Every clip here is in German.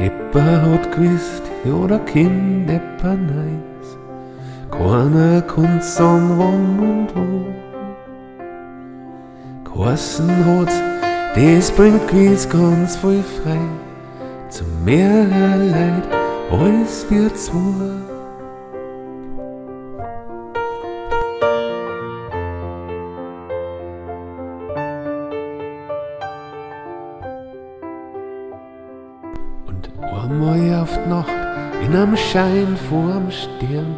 Eppa hat gewusst, ja, der Kind Eppa neis. Keiner konnt sagen, wann und wo. Geheißen hat's, das bringt gewiss ganz voll frei. Zu mehrer Leid, alles wird zwei. Und einmal auf die Nacht, in einem Schein vorm Stirn,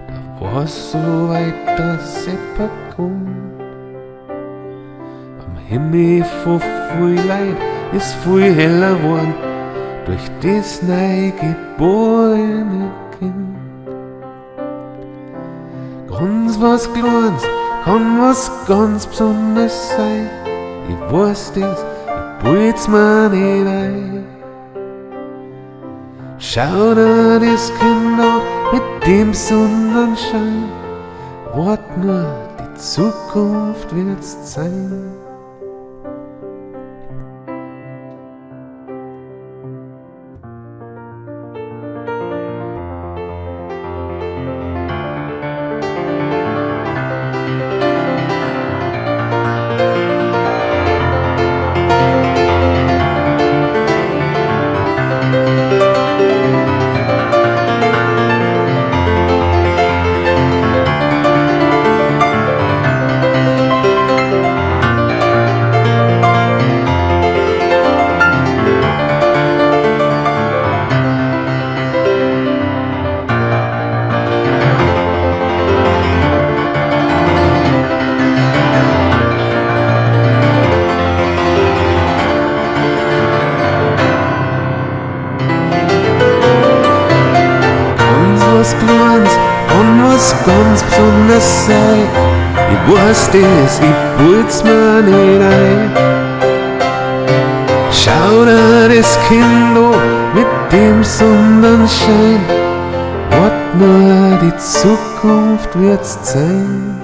da war's so weit, dass Eppa kommt. Am Himmel von viel Leid ist viel heller geworden, durch das neugeborene Kind. Ganz was Kleines kann was ganz Besonderes sein. Ich weiß das, ich bild's mir nicht ein. Schau dir das Kind an mit dem Sonnenschein. Wart nur, die Zukunft wird's sein. Was Kleines kann was ganz Besonderes sein. Ich weiß das, ich bild's mir nicht ein. Schau dir das Kind an mit dem Sonnenschein. Wart nur, die Zukunft wird's sein.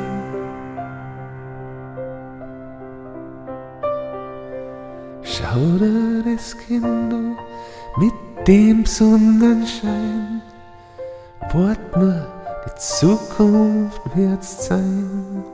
Schau dir das Kind an mit dem Sonnenschein. Wart nur, die Zukunft wird's sein.